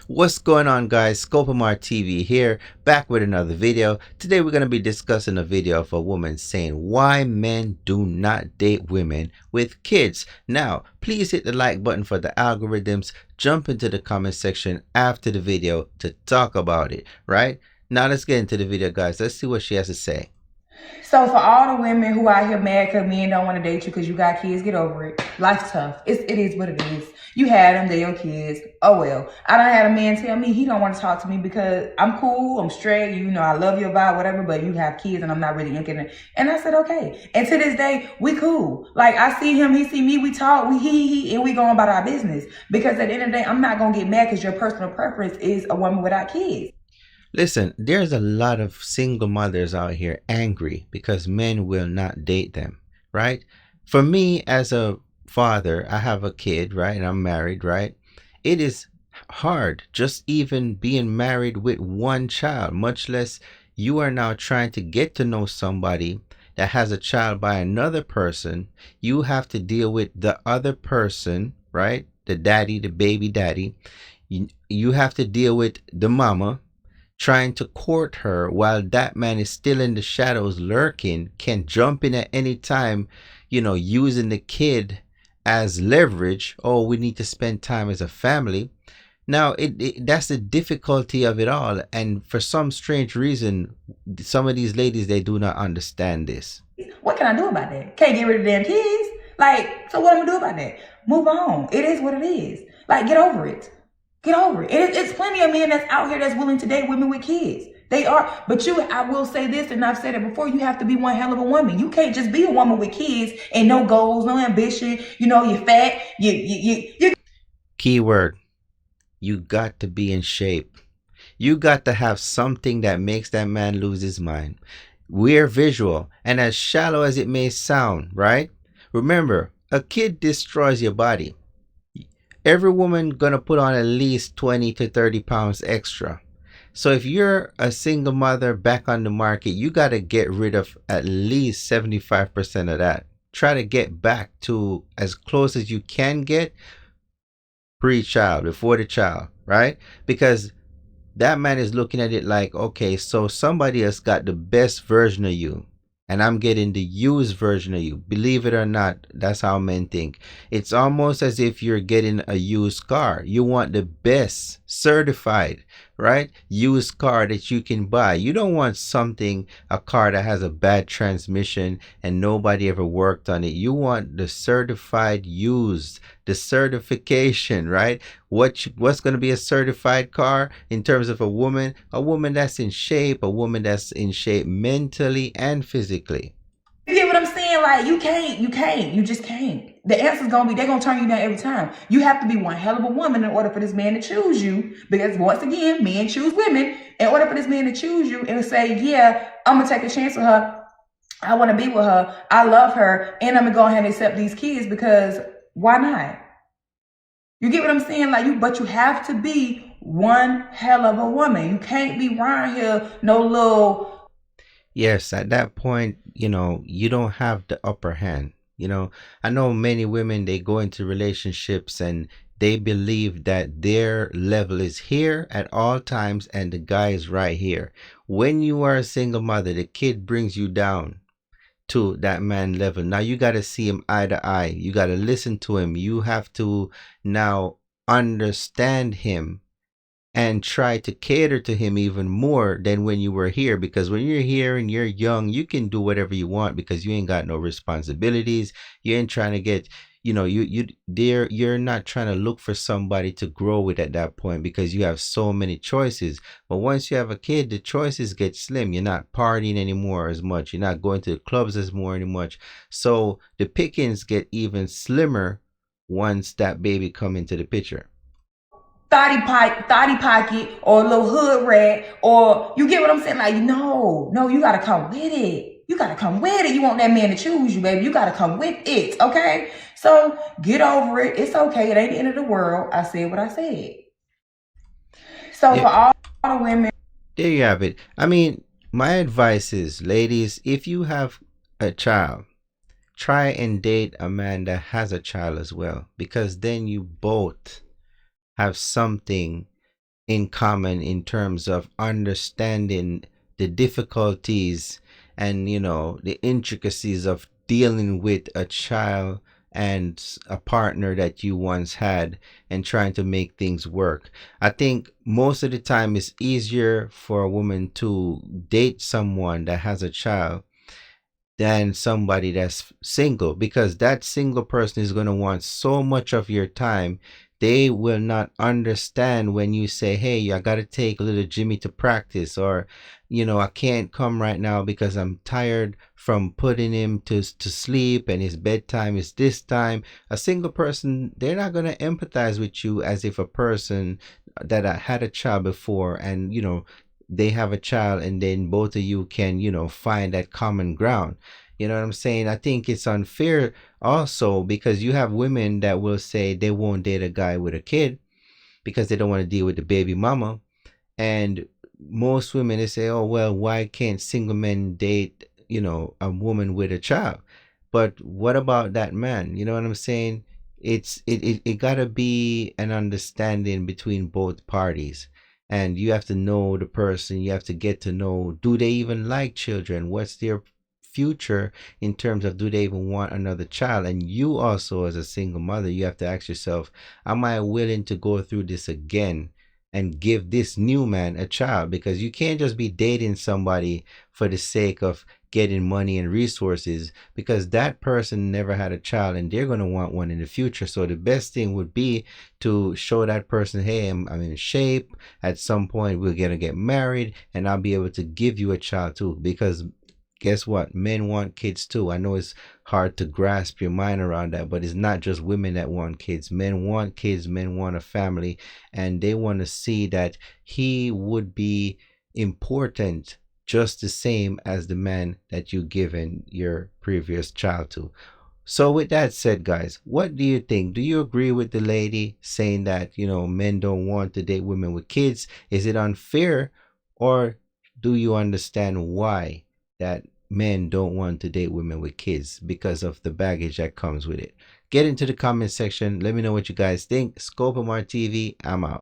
What's going on, guys? ScopeMR TV here, back with another video. Today we're going to be discussing a video of a woman saying why men do not date women with kids. Now, please hit the like button for the algorithms. Jump into the comment section after the video to talk about it, right? Now let's get into the video, guys. Let's see what she has to say. So for all the women who out here mad because men don't want to date you because you got kids, get over it. Life's tough. It is what it is. You had them, they're your kids. Oh well. I done had a man tell me he don't want to talk to me because I'm cool, I'm straight, you know, I love your vibe, whatever, but you have kids and I'm not really interested. And I said, okay. And to this day, we cool. Like I see him, he see me, we talk, we he, and we going about our business. Because at the end of the day, I'm not going to get mad because your personal preference is a woman without kids. Listen, there's a lot of single mothers out here angry because men will not date them, right? For me, as a father, I have a kid, right? And I'm married, right? It is hard just even being married with one child, much less you are now trying to get to know somebody that has a child by another person. You have to deal with the other person, right? The daddy, the baby daddy. You have to deal with the mama, trying to court her while that man is still in the shadows lurking, can jump in at any time, you know, using the kid as leverage. Oh, we need to spend time as a family. Now, that's the difficulty of it all. And for some strange reason, some of these ladies, they do not understand this. What can I do about that? Can't get rid of damn kids. Like, so what am I gonna do about that? Move on. It is what it is. Like, get over it. Get over it. It's plenty of men that's out here that's willing to date women with kids. They are, but I will say this, and I've said it before, you have to be one hell of a woman. You can't just be a woman with kids and no goals, no ambition. You know, you're fat. You. Keyword, you got to be in shape. You got to have something that makes that man lose his mind. We're visual, and as shallow as it may sound, right? Remember, a kid destroys your body. Every woman gonna put on at least 20 to 30 pounds extra. So if you're a single mother back on the market, you got to get rid of at least 75% of that. Try to get back to as close as you can get pre-child, before the child, right? Because that man is looking at it like, okay, so somebody else got the best version of you, and I'm getting the used version of you. Believe it or not, that's how men think. It's almost as if you're getting a used car. You want the best certified, right? Used car that you can buy. You don't want a car that has a bad transmission and nobody ever worked on it. You want the certified used, the certification, right? What's going to be a certified car in terms of a woman? A woman that's in shape, a woman that's in shape mentally and physically. You get what I'm saying? Like, you just can't. The answer's gonna be, they're gonna turn you down every time. You have to be one hell of a woman in order for this man to choose you. Because once again, men choose women. In order for this man to choose you and say, yeah, I'm gonna take a chance with her. I wanna be with her. I love her. And I'm gonna go ahead and accept these kids because why not? You get what I'm saying? Like, but you have to be one hell of a woman. You can't be around here no little. Yes, at that point, you know, you don't have the upper hand. You know, I know many women, they go into relationships and they believe that their level is here at all times and the guy is right here. When you are a single mother, the kid brings you down to that man level. Now you got to see him eye to eye. You got to listen to him. You have to now understand him and try to cater to him even more than when you were here. Because when you're here and you're young, you can do whatever you want because you ain't got no responsibilities. You ain't trying to get, you know, you're not trying to look for somebody to grow with at that point because you have so many choices. But once you have a kid, the choices get slim. You're not partying anymore as much. You're not going to the clubs as much. So the pickings get even slimmer once that baby come into the picture. Thotty pocket, or a little hood rat, or you get what I'm saying? Like, no, you gotta come with it. You gotta come with it. You want that man to choose you, baby. You gotta come with it, okay? So get over it. It's okay. It ain't the end of the world. I said what I said. So yeah. For all the women, there you have it. I mean, my advice is, ladies, if you have a child, try and date a man that has a child as well, because then you both have something in common in terms of understanding the difficulties and the intricacies of dealing with a child and a partner that you once had and trying to make things work. I think most of the time it's easier for a woman to date someone that has a child than somebody that's single, because that single person is going to want so much of your time. They will not understand when you say, hey, I got to take little Jimmy to practice, or I can't come right now because I'm tired from putting him to sleep and his bedtime is this time. A single person, they're not going to empathize with you as if a person that had a child before, and they have a child, and then both of you can find that common ground. You know what I'm saying? I think it's unfair also, because you have women that will say they won't date a guy with a kid because they don't want to deal with the baby mama. And most women, they say, oh, well, why can't single men date, a woman with a child? But what about that man? You know what I'm saying? It gotta be an understanding between both parties. And you have to know the person, you have to get to know, do they even like children? What's their future in terms of, do they even want another child? And you also, as a single mother, you have to ask yourself, am I willing to go through this again and give this new man a child? Because you can't just be dating somebody for the sake of getting money and resources, because that person never had a child and they're going to want one in the future. So the best thing would be to show that person, hey, I'm in shape. At some point we're going to get married and I'll be able to give you a child too. Because guess what? Men want kids too. I know it's hard to grasp your mind around that, but it's not just women that want kids. Men want kids, men want a family, and they want to see that he would be important just the same as the man that you given your previous child to. So with that said, guys, what do you think? Do you agree with the lady saying that, men don't want to date women with kids? Is it unfair, or do you understand why that men don't want to date women with kids because of the baggage that comes with it? Get into the comment section. Let me know what you guys think. ScopeMR TV, I'm out.